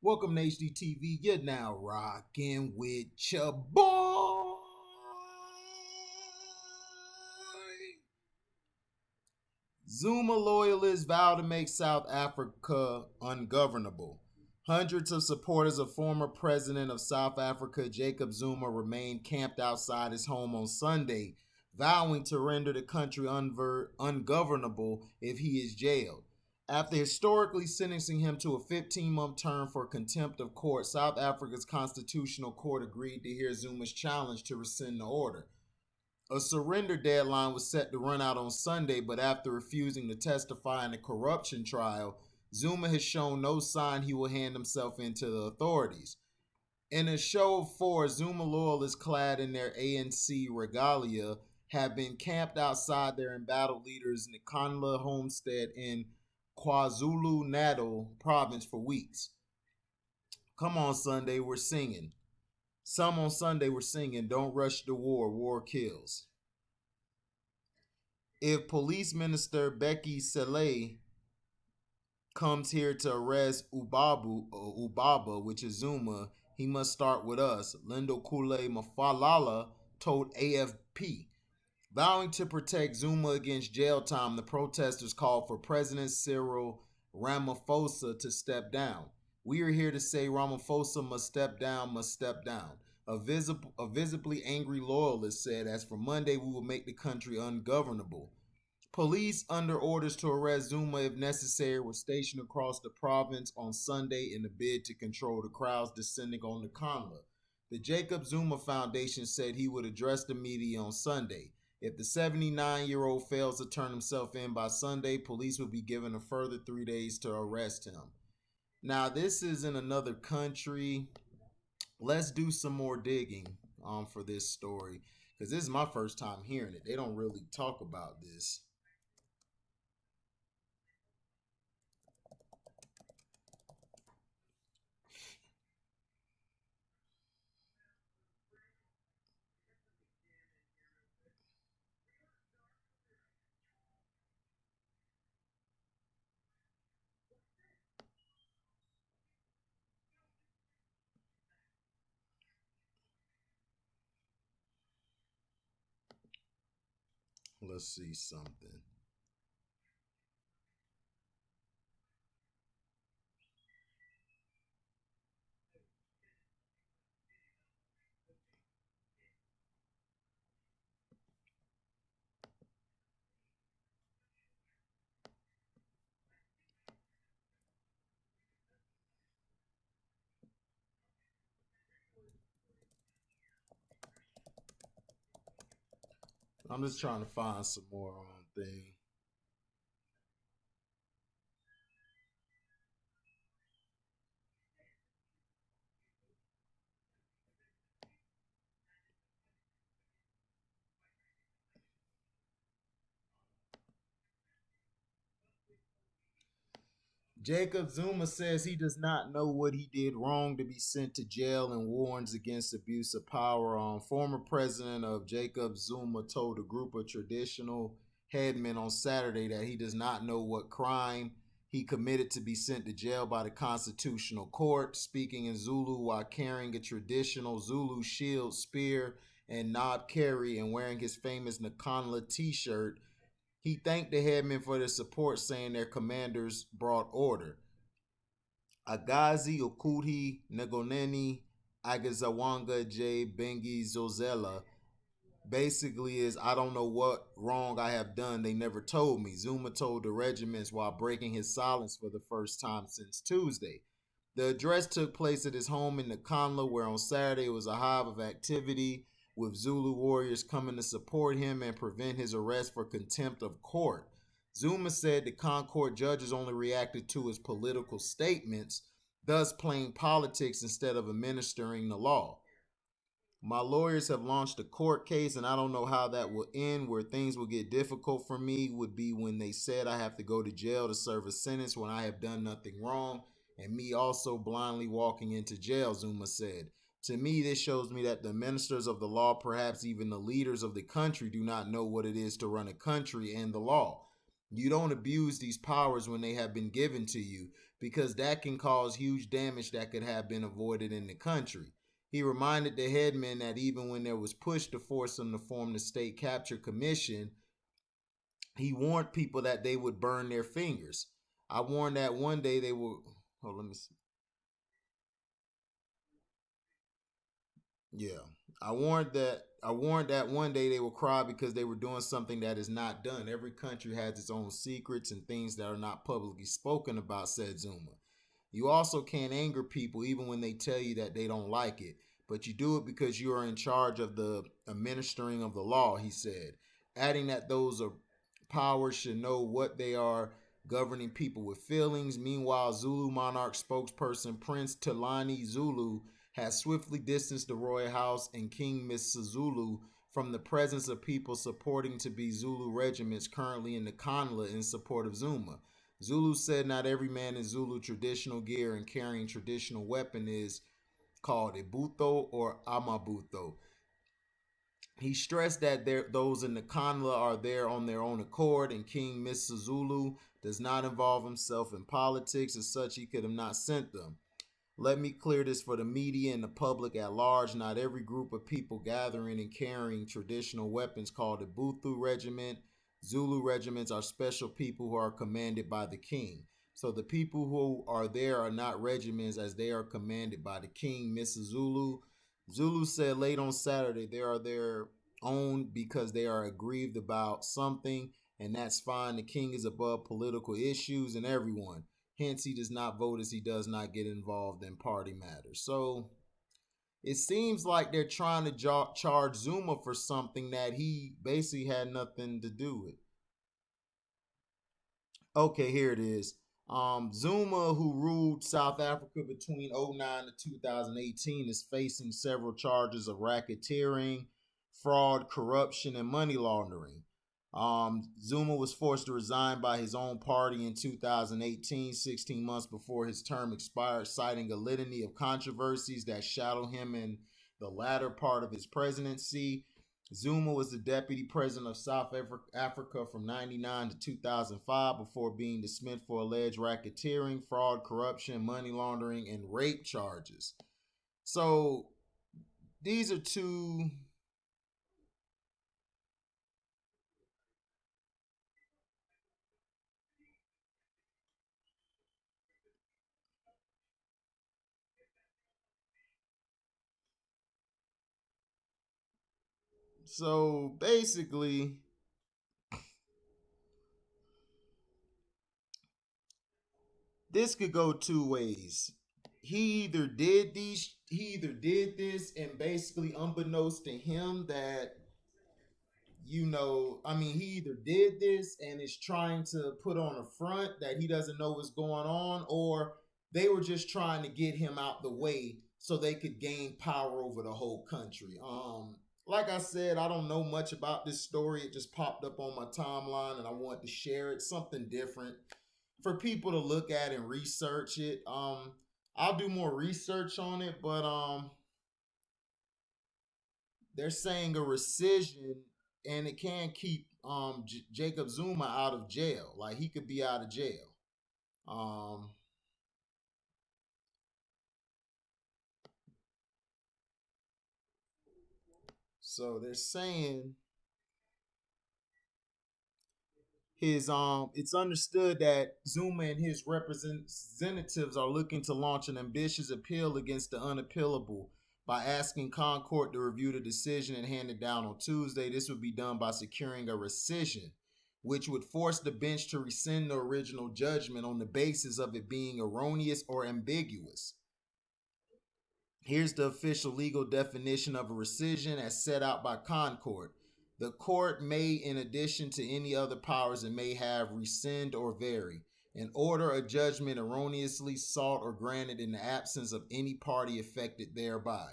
Welcome to HDTV. You're now rocking with your boy. Zuma loyalists vow to make South Africa ungovernable. Hundreds of supporters of former president of South Africa, Jacob Zuma, remained camped outside his home on Sunday, vowing to render the country ungovernable if he is jailed. After historically sentencing him to a 15-month term for contempt of court, South Africa's constitutional court agreed to hear Zuma's challenge to rescind the order. A surrender deadline was set to run out on Sunday, but after refusing to testify in a corruption trial, Zuma has shown no sign he will hand himself in to the authorities. In a show of force, Zuma loyalists clad in their ANC regalia have been camped outside their embattled leader's Nkanla homestead in KwaZulu-Natal province for weeks. Come on, Sunday, we're singing. Some on Sunday were singing, "Don't rush the war, war kills." If Police Minister Becky Cele comes here to arrest Ubaba, which is Zuma, he must start with us, Lindo Kule Mafalala told AFP. Vowing to protect Zuma against jail time, the protesters called for President Cyril Ramaphosa to step down. "We are here to say Ramaphosa must step down, must step down." A visibly angry loyalist said, "As for Monday, we will make the country ungovernable." Police, under orders to arrest Zuma if necessary, were stationed across the province on Sunday in a bid to control the crowds descending on the Nkanla. The Jacob Zuma Foundation said he would address the media on Sunday. If the 79-year-old fails to turn himself in by Sunday, police will be given a further 3 days to arrest him. Now, this is in another country. Let's do some more digging for this story, because this is my first time hearing it. They don't really talk about this. Let's see something. I'm just trying to find some more thing. Jacob Zuma says he does not know what he did wrong to be sent to jail and warns against abuse of power. Former president of Jacob Zuma told a group of traditional headmen on Saturday that he does not know what crime he committed to be sent to jail by the Constitutional Court. Speaking in Zulu while carrying a traditional Zulu shield, spear, and knob carry, and wearing his famous Nkanla t-shirt, he thanked the headmen for their support, saying their commanders brought order. Agazi Okuti Negoneni Agazawanga J Bengi Zozela basically is, "I don't know what wrong I have done. They never told me," Zuma told the regiments while breaking his silence for the first time since Tuesday. The address took place at his home in Nkanla, where on Saturday it was a hive of activity, with Zulu warriors coming to support him and prevent his arrest for contempt of court. Zuma said the Concord judges only reacted to his political statements, thus playing politics instead of administering the law. "My lawyers have launched a court case, and I don't know how that will end. Where things will get difficult for me would be when they said I have to go to jail to serve a sentence when I have done nothing wrong, and me also blindly walking into jail," Zuma said. "To me, this shows me that the ministers of the law, perhaps even the leaders of the country, do not know what it is to run a country and the law. You don't abuse these powers when they have been given to you. because that can cause huge damage that could have been avoided in the country. He reminded the headmen that even when there was push to force them to form the State Capture Commission, he warned people that they would burn their fingers. I warned that one day they will. Oh, let me see. Yeah. I warned that one day they will cry because they were doing something that is not done. Every country has its own secrets and things that are not publicly spoken about, said Zuma. You also can't anger people even when they tell you that they don't like it, but you do it because you are in charge of the administering of the law, he said, adding that those are powers should know what they are governing people with feelings. Meanwhile, Zulu monarch spokesperson Prince Talani Zulu has swiftly distanced the royal house and King Misuzulu from the presence of people supporting to be Zulu regiments currently in the Kanla in support of Zuma. Zulu said not every man in Zulu traditional gear and carrying traditional weapon is called Ibuto or Amabuto. He stressed that those in the Kanla are there on their own accord, and King Misuzulu does not involve himself in politics. As such, he could have not sent them. Let me clear this for the media and the public at large. Not every group of people gathering and carrying traditional weapons called the Buthu Regiment. Zulu regiments are special people who are commanded by the king. So the people who are there are not regiments as they are commanded by the king, Mrs. Zulu. Zulu said late on Saturday they are their own because they are aggrieved about something, and that's fine. The king is above political issues and everyone. Hence, he does not vote as he does not get involved in party matters. So it seems like they're trying to charge Zuma for something that he basically had nothing to do with. Okay, here it is. Zuma, who ruled South Africa between '09 to 2018, is facing several charges of racketeering, fraud, corruption, and money laundering. Zuma was forced to resign by his own party in 2018, 16 months before his term expired, citing a litany of controversies that shadow him in the latter part of his presidency. Zuma was the deputy president of South Africa from 99 to 2005 before being dismissed for alleged racketeering, fraud, corruption, money laundering, and rape charges. So these are two. So basically, this could go two ways. He either did this and basically unbeknownst to him that he either did this and is trying to put on a front that he doesn't know what's going on, or they were just trying to get him out the way so they could gain power over the whole country. Like I said, I don't know much about this story. It just popped up on my timeline and I wanted to share it. Something different for people to look at and research it. I'll do more research on it, but they're saying a rescission, and it can keep Jacob Zuma out of jail. Like he could be out of jail. Um, so they're saying his it's understood that Zuma and his representatives are looking to launch an ambitious appeal against the unappealable by asking Concord to review the decision and hand it down on Tuesday. This would be done by securing a rescission, which would force the bench to rescind the original judgment on the basis of it being erroneous or ambiguous. Here's the official legal definition of a rescission as set out by Concord. The court may, in addition to any other powers it may have, rescind or vary an order or judgment erroneously sought or granted in the absence of any party affected thereby.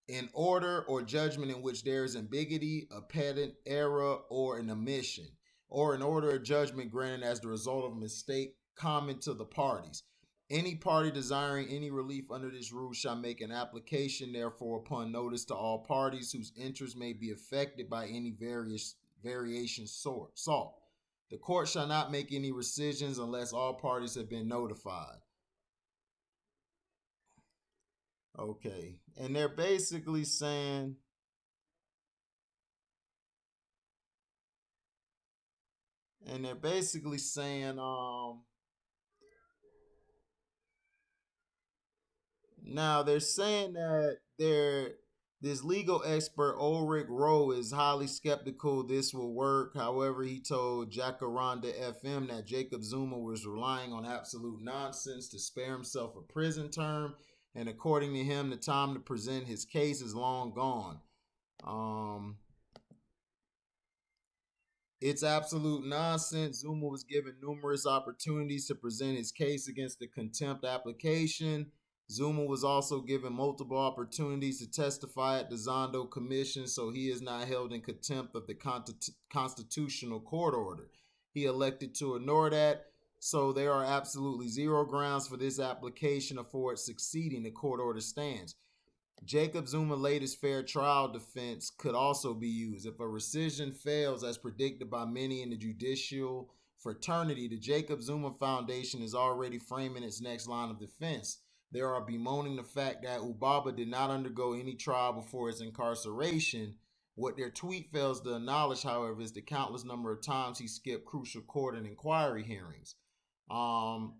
An order or judgment in which there is ambiguity, a pedant error, or an omission, or an order or judgment granted as the result of a mistake common to the parties. Any party desiring any relief under this rule shall make an application, therefore, upon notice to all parties whose interests may be affected by any various variation sought. The court shall not make any rescissions unless all parties have been notified. Okay. And they're basically saying, and they're basically saying, now they're saying that this legal expert Ulrich Rowe is highly skeptical this will work. However, he told Jacaranda FM that Jacob Zuma was relying on absolute nonsense to spare himself a prison term, and according to him, the time to present his case is long gone. Um, It's absolute nonsense. Zuma was given numerous opportunities to present his case against the contempt application. Zuma was also given multiple opportunities to testify at the Zondo Commission, so he is not held in contempt of the constitutional court order. He elected to ignore that, so there are absolutely zero grounds for this application or for it succeeding. The court order stands. Jacob Zuma's latest fair trial defense could also be used. If a rescission fails, as predicted by many in the judicial fraternity, the Jacob Zuma Foundation is already framing its next line of defense. They are bemoaning the fact that Ubaba did not undergo any trial before his incarceration. What their tweet fails to acknowledge, however, is the countless number of times he skipped crucial court and inquiry hearings. Um,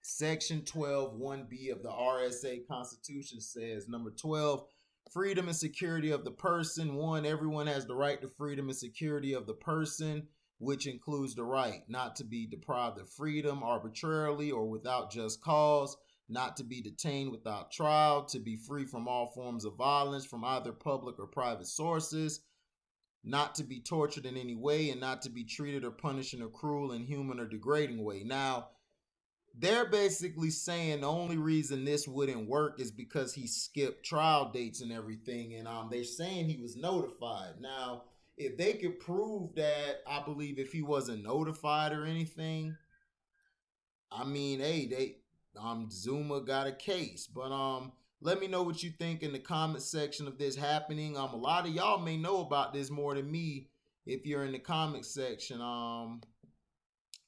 Section 12, 1B of the RSA Constitution says, number 12, freedom and security of the person. One, everyone has the right to freedom and security of the person, which includes the right not to be deprived of freedom arbitrarily or without just cause, not to be detained without trial, to be free from all forms of violence from either public or private sources, not to be tortured in any way, and not to be treated or punished in a cruel, inhuman, or degrading way. Now, they're basically saying the only reason this wouldn't work is because he skipped trial dates and everything, and they're saying he was notified. Now, if they could prove that, I believe if he wasn't notified or anything, I mean, hey, they Zuma got a case. But let me know what you think in the comment section of this happening. A lot of y'all may know about this more than me if you're in the comment section.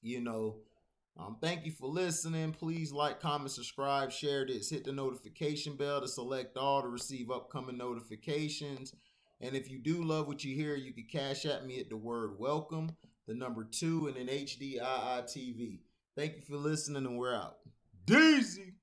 You know, thank you for listening. Please like, comment, subscribe, share this. Hit the notification bell to select all to receive upcoming notifications. And if you do love what you hear, you can cash at me at the word welcome, the number 2, and then HDIITV. Thank you for listening, and we're out. Daisy!